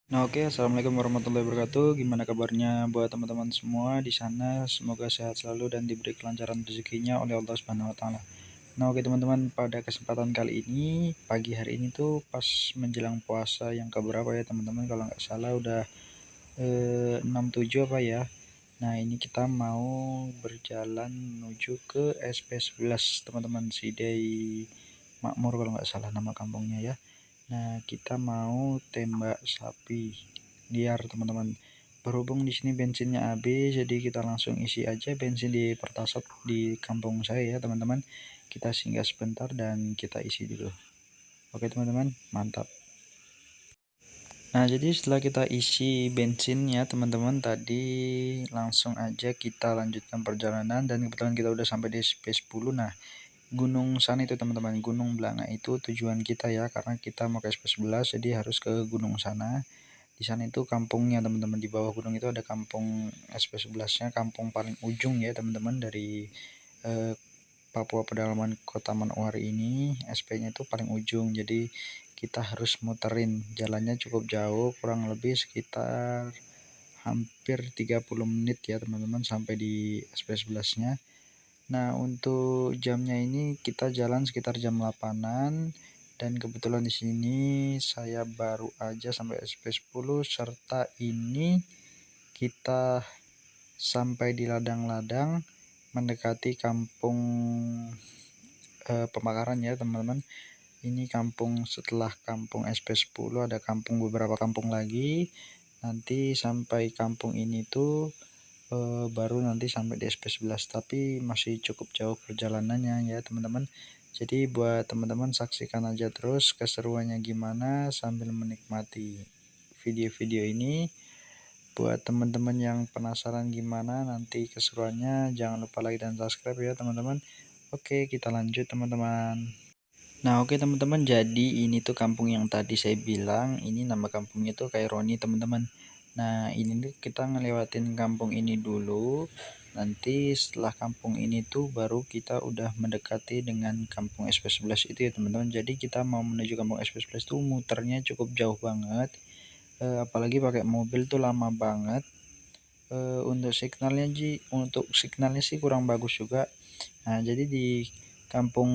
Nah, oke, assalamualaikum warahmatullahi wabarakatuh. Gimana kabarnya buat teman-teman semua di sana? Semoga sehat selalu dan diberi kelancaran rezekinya oleh Allah Subhanahu wa Ta'ala. Nah, oke teman-teman, pada kesempatan kali ini, pagi hari ini tuh pas menjelang puasa yang keberapa ya teman-teman? Kalau nggak salah udah 67 apa ya? Nah, ini kita mau berjalan menuju ke SP11 teman-teman, Sidai Makmur kalau nggak salah nama kampungnya ya. Nah, kita mau tembak sapi liar, teman-teman. Berhubung di sini bensinnya habis, jadi kita langsung isi aja bensin di Pertasop di kampung saya ya, teman-teman. Kita singgah sebentar dan kita isi dulu. Oke, teman-teman, mantap. Nah, jadi setelah kita isi bensin ya, teman-teman, tadi langsung aja kita lanjutkan perjalanan dan kebetulan kita udah sampai di SP10. Nah, Gunung sana itu teman-teman, Gunung Blanga itu tujuan kita ya, karena kita mau ke SP11 jadi harus ke gunung sana. Di sana itu kampungnya teman-teman, di bawah gunung itu ada kampung SP11-nya, kampung paling ujung ya teman-teman dari eh, Papua Pedalaman Kota Manokwari ini. SP-nya itu paling ujung, jadi kita harus muterin, jalannya cukup jauh, kurang lebih sekitar hampir 30 menit ya teman-teman sampai di SP11-nya. Nah, untuk jamnya ini kita jalan sekitar jam 8-an dan kebetulan di sini saya baru aja sampai SP10, serta ini kita sampai di ladang-ladang mendekati kampung pemakaran ya, teman-teman. Ini kampung, setelah kampung SP10 ada beberapa kampung lagi. Nanti sampai kampung ini tuh baru nanti sampai di SP11, tapi masih cukup jauh perjalanannya ya teman-teman. Jadi buat teman-teman saksikan aja terus keseruannya gimana sambil menikmati video-video ini. Buat teman-teman yang penasaran gimana nanti keseruannya, jangan lupa like dan subscribe ya teman-teman. Oke, kita lanjut teman-teman. Nah, oke teman-teman, jadi ini tuh kampung yang tadi saya bilang, ini nama kampungnya tuh Kaironi teman-teman. Nah, ini nih kita ngelewatin kampung ini dulu. Nanti setelah kampung ini tuh baru kita udah mendekati dengan kampung SP11 itu ya teman-teman. Jadi kita mau menuju kampung SP11 tuh muternya cukup jauh banget. Apalagi pakai mobil tuh lama banget. Untuk signalnya sih kurang bagus juga. Nah, jadi di kampung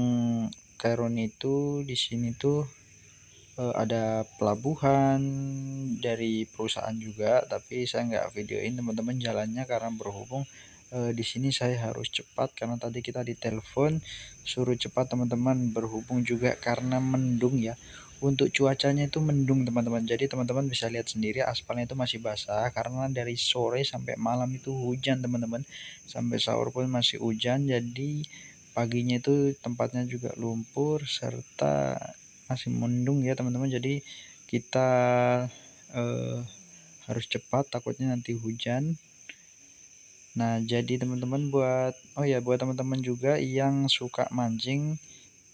Kairon itu di sini tuh ada pelabuhan dari perusahaan juga, tapi saya nggak videoin teman-teman jalannya karena berhubung di sini saya harus cepat karena tadi kita ditelepon suruh cepat teman-teman, berhubung juga karena mendung ya. Untuk cuacanya itu mendung teman-teman, jadi teman-teman bisa lihat sendiri aspalnya itu masih basah karena dari sore sampai malam itu hujan teman-teman, sampai sahur pun masih hujan. Jadi paginya itu tempatnya juga lumpur serta masih mendung ya teman-teman. Jadi kita eh, harus cepat takutnya nanti hujan. Nah, jadi teman-teman, buat teman-teman juga yang suka mancing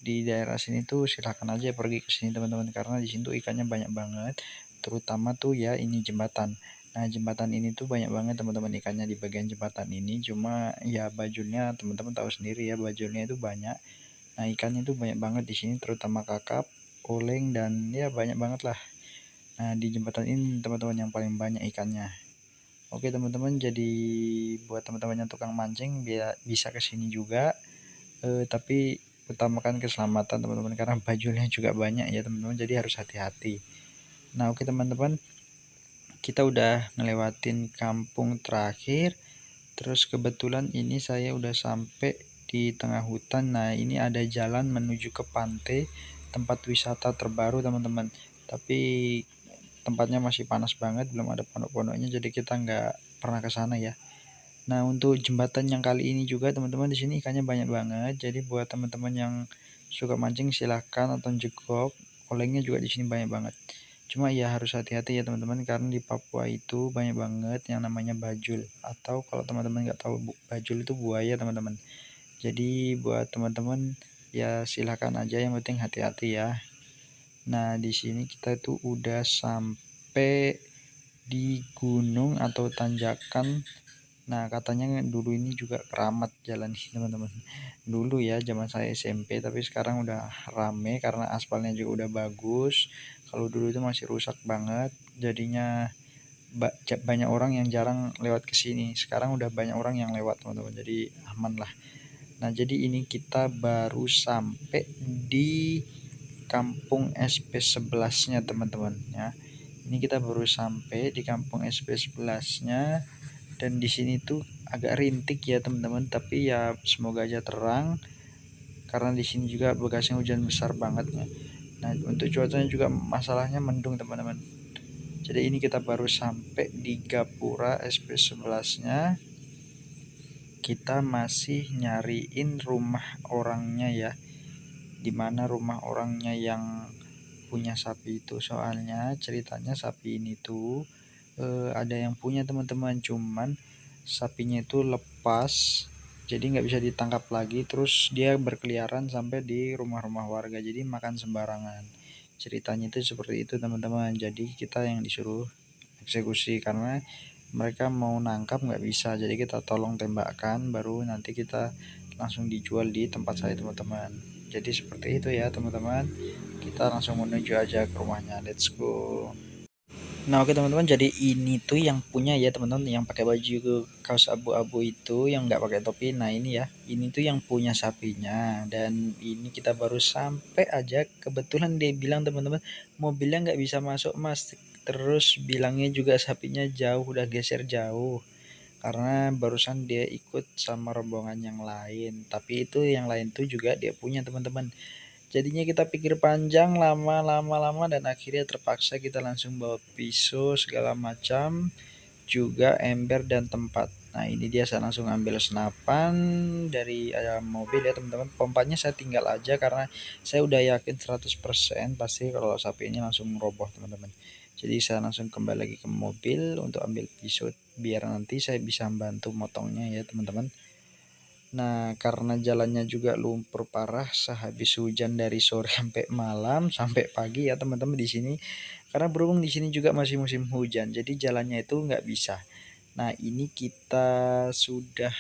di daerah sini tuh silahkan aja pergi ke sini teman-teman, karena di sini tuh ikannya banyak banget, terutama tuh ya ini jembatan. Nah, jembatan ini tuh banyak banget teman-teman ikannya di bagian jembatan ini, cuma ya bajulnya teman-teman tahu sendiri ya, bajulnya itu banyak. Nah, ikannya tuh banyak banget di sini, terutama kakap, oleng, dan ya banyak banget lah. Nah, di jembatan ini teman-teman yang paling banyak ikannya. Oke teman-teman, jadi buat teman-teman yang tukang mancing biar bisa ke sini juga, tapi utamakan keselamatan teman-teman karena bajulnya juga banyak ya teman-teman, jadi harus hati-hati. Nah, oke teman-teman, kita udah ngelewatin kampung terakhir, terus kebetulan ini saya udah sampai di tengah hutan. Nah, ini ada jalan menuju ke pantai, tempat wisata terbaru teman-teman, tapi tempatnya masih panas banget, belum ada pondok-pondoknya, jadi kita nggak pernah ke sana ya. Nah, untuk jembatan yang kali ini juga teman-teman, di sini ikannya banyak banget. Jadi buat teman-teman yang suka mancing silahkan nonton jegok. Olengnya juga di sini banyak banget. Cuma ya harus hati-hati ya teman-teman, karena di Papua itu banyak banget yang namanya bajul, atau kalau teman-teman nggak tahu bajul itu buaya teman-teman. Jadi buat teman-teman ya silahkan aja, yang penting hati-hati ya. Nah, di sini kita tuh udah sampai di gunung atau tanjakan. Nah, katanya dulu ini juga keramat jalan ini teman-teman. Dulu ya zaman saya SMP, tapi sekarang udah rame karena aspalnya juga udah bagus. Kalau dulu itu masih rusak banget, jadinya banyak orang yang jarang lewat ke sini. Sekarang udah banyak orang yang lewat teman-teman, jadi aman lah. Nah, jadi ini kita baru sampai di kampung SP 11-nya teman-teman ya. Ini kita baru sampai di kampung SP 11-nya, dan di sini tuh agak rintik ya teman-teman, tapi ya semoga aja terang karena di sini juga bekasnya hujan besar banget ya. Nah, untuk cuacanya juga masalahnya mendung teman-teman. Jadi ini kita baru sampai di Gapura SP 11-nya. Kita masih nyariin rumah orangnya ya. Dimana rumah orangnya yang punya sapi itu, soalnya ceritanya sapi ini tuh ada yang punya teman-teman, cuman sapinya itu lepas, jadi nggak bisa ditangkap lagi, terus dia berkeliaran sampai di rumah-rumah warga, jadi makan sembarangan. Ceritanya itu seperti itu teman-teman, jadi kita yang disuruh eksekusi karena mereka mau nangkap nggak bisa, jadi kita tolong tembakkan, baru nanti kita langsung dijual di tempat saya teman-teman. Jadi seperti itu ya teman-teman, kita langsung menuju aja ke rumahnya, let's go. Nah, oke teman-teman, jadi ini tuh yang punya ya teman-teman, yang pakai baju kaos abu-abu itu, yang nggak pakai topi. Nah ini ya, ini tuh yang punya sapinya, dan ini kita baru sampai aja. Kebetulan dia bilang teman-teman, mobilnya nggak bisa masuk mas, terus bilangnya juga sapinya jauh, udah geser jauh karena barusan dia ikut sama rombongan yang lain. Tapi itu yang lain tuh juga dia punya teman-teman. Jadinya kita pikir panjang, lama, dan akhirnya terpaksa kita langsung bawa pisau segala macam, juga ember dan tempat. Nah ini dia, saya langsung ambil senapan dari mobil ya teman-teman. Pompanya saya tinggal aja karena saya udah yakin 100% pasti kalau sapi ini langsung roboh teman-teman. Jadi saya langsung kembali lagi ke mobil untuk ambil pisau biar nanti saya bisa bantu motongnya ya teman-teman. Nah, karena jalannya juga lumpur parah sehabis hujan dari sore sampai malam sampai pagi ya teman-teman di sini. Karena berhubung di sini juga masih musim hujan, jadi jalannya itu nggak bisa. Nah, ini kita sudah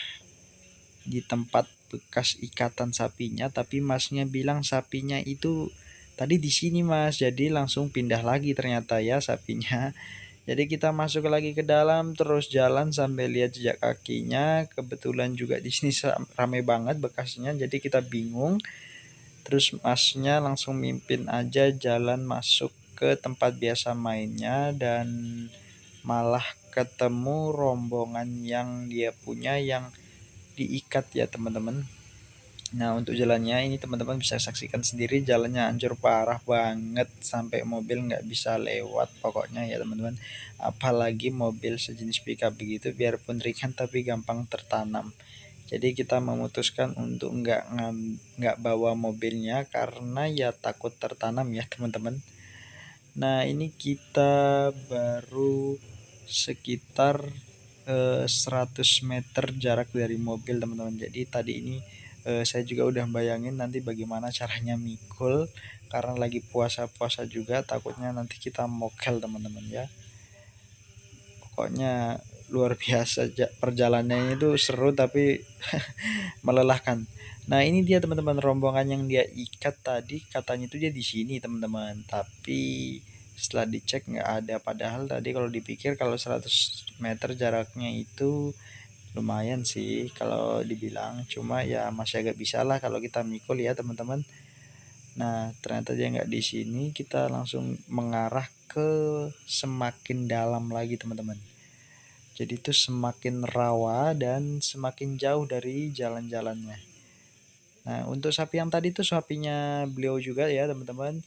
di tempat bekas ikatan sapinya, tapi masnya bilang sapinya itu tadi di sini mas, jadi langsung pindah lagi ternyata ya sapinya. Jadi kita masuk lagi ke dalam, terus jalan sampai lihat jejak kakinya. Kebetulan juga di sini rame banget bekasnya, jadi kita bingung. Terus masnya langsung mimpin aja jalan masuk ke tempat biasa mainnya, dan malah ketemu rombongan yang dia punya yang diikat ya teman-teman. Nah, untuk jalannya ini teman-teman bisa saksikan sendiri, jalannya hancur parah banget sampai mobil nggak bisa lewat pokoknya ya teman-teman. Apalagi mobil sejenis pickup begitu, biarpun ringan tapi gampang tertanam. Jadi kita memutuskan untuk nggak bawa mobilnya karena ya takut tertanam ya teman-teman. Nah ini kita baru sekitar 100 meter jarak dari mobil teman-teman. Jadi tadi ini saya juga udah bayangin nanti bagaimana caranya mikul, karena lagi puasa-puasa juga, takutnya nanti kita mokel teman-teman ya. Pokoknya luar biasa, perjalanannya itu seru tapi melelahkan. Nah ini dia teman-teman, rombongan yang dia ikat tadi katanya itu dia di sini teman-teman, tapi setelah dicek nggak ada. Padahal tadi kalau dipikir kalau 100 meter jaraknya itu lumayan sih kalau dibilang, cuma ya masih agak bisa lah kalau kita mikul ya teman-teman. Nah ternyata dia nggak di sini, kita langsung mengarah ke semakin dalam lagi teman-teman. Jadi itu semakin rawa dan semakin jauh dari jalan-jalannya. Nah, untuk sapi yang tadi tuh sapinya beliau juga ya, teman-teman.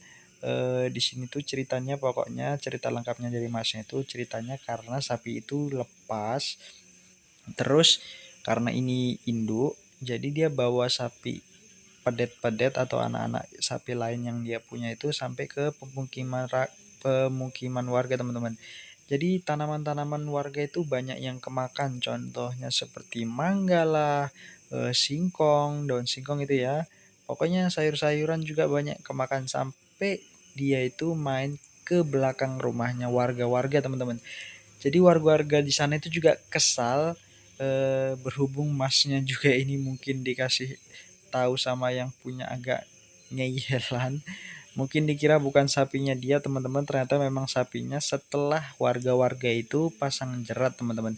Di sini tuh ceritanya, pokoknya cerita lengkapnya dari Masnya itu ceritanya karena sapi itu lepas, terus karena ini induk, jadi dia bawa sapi pedet-pedet atau anak-anak sapi lain yang dia punya itu sampai ke pemukiman warga, teman-teman. Jadi tanaman-tanaman warga itu banyak yang kemakan, contohnya seperti manggala, singkong, daun singkong itu ya. Pokoknya sayur-sayuran juga banyak kemakan sampai dia itu main ke belakang rumahnya warga-warga, teman-teman. Jadi warga-warga di sana itu juga kesal, berhubung masnya juga ini mungkin dikasih tahu sama yang punya agak ngeyelan. Mungkin dikira bukan sapinya dia teman-teman, ternyata memang sapinya setelah warga-warga itu pasang jerat teman-teman.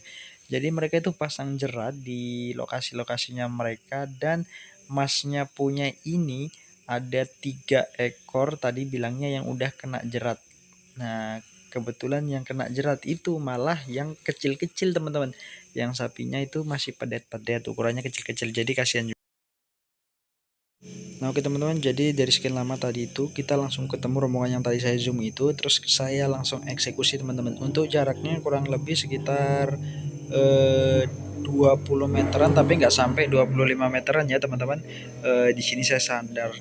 Jadi mereka itu pasang jerat di lokasi-lokasinya mereka, dan masnya punya ini ada 3 ekor tadi bilangnya yang udah kena jerat. Nah, kebetulan yang kena jerat itu malah yang kecil-kecil teman-teman. Yang sapinya itu masih pedet-pedet, ukurannya kecil-kecil, jadi kasihan. Nah oke teman-teman, jadi dari sekian lama tadi itu kita langsung ketemu rombongan yang tadi saya zoom itu, terus saya langsung eksekusi teman-teman. Untuk jaraknya kurang lebih sekitar 20 meteran, tapi nggak sampai 25 meteran ya teman-teman. Di sini saya sandar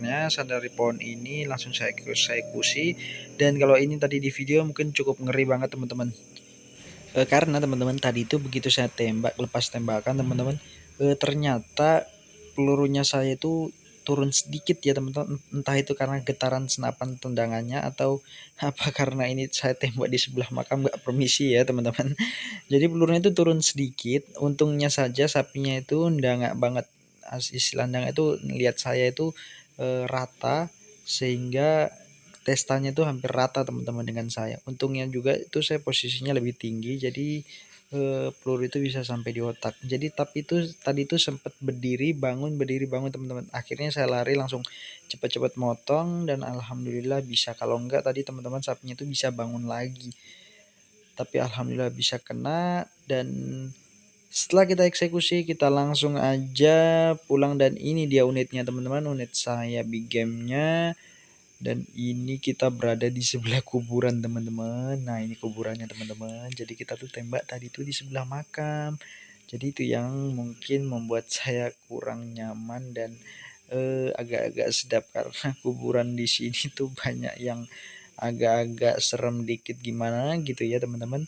di pohon ini, langsung saya eksekusi. Dan kalau ini tadi di video mungkin cukup ngeri banget teman-teman. Karena teman-teman tadi itu begitu saya tembak, lepas tembakan teman-teman, ternyata pelurunya saya itu turun sedikit ya teman-teman, entah itu karena getaran senapan tendangannya atau apa karena ini saya tembak di sebelah makam nggak permisi ya teman-teman. Jadi pelurunya itu turun sedikit, untungnya saja sapinya itu nggak banget, istilah ndangak itu lihat saya itu rata, sehingga testanya itu hampir rata teman-teman dengan saya. Untungnya juga itu saya posisinya lebih tinggi, jadi peluru itu bisa sampai di otak. Jadi tapi itu tadi itu sempat berdiri bangun teman-teman. Akhirnya saya lari langsung cepat-cepat motong, dan alhamdulillah bisa. Kalau enggak tadi teman-teman sapinya itu bisa bangun lagi. Tapi alhamdulillah bisa kena, dan setelah kita eksekusi kita langsung aja pulang, dan ini dia unitnya teman-teman, unit saya big game-nya. Dan ini kita berada di sebelah kuburan teman-teman. Nah ini kuburannya teman-teman. Jadi kita tuh tembak tadi tuh di sebelah makam. Jadi itu yang mungkin membuat saya kurang nyaman dan agak-agak sedap, karena kuburan di sini tuh banyak yang agak-agak serem dikit gimana gitu ya teman-teman.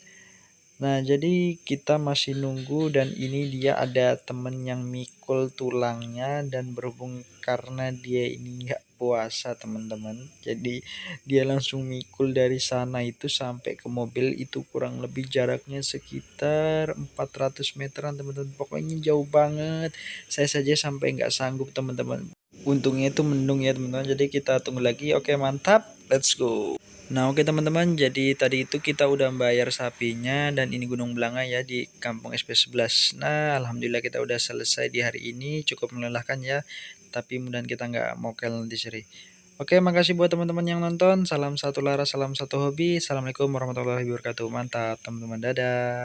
Nah, jadi kita masih nunggu, dan ini dia ada temen yang mikul tulangnya, dan berhubung karena dia ini nggak puasa teman-teman. Jadi dia langsung mikul dari sana itu sampai ke mobil, itu kurang lebih jaraknya sekitar 400 meteran teman-teman. Pokoknya jauh banget. Saya saja sampai nggak sanggup teman-teman. Untungnya itu mendung ya teman-teman. Jadi kita tunggu lagi. Oke, mantap. Let's go. Nah oke teman-teman, jadi tadi itu kita udah bayar sapinya, dan ini Gunung Belanga ya di kampung SP11. Nah alhamdulillah kita udah selesai di hari ini, cukup melelahkan ya, tapi mudahan kita nggak mokel nanti seri. Oke, makasih buat teman-teman yang nonton, salam satu lara, salam satu hobi, assalamualaikum warahmatullahi wabarakatuh, mantap teman-teman, dadah.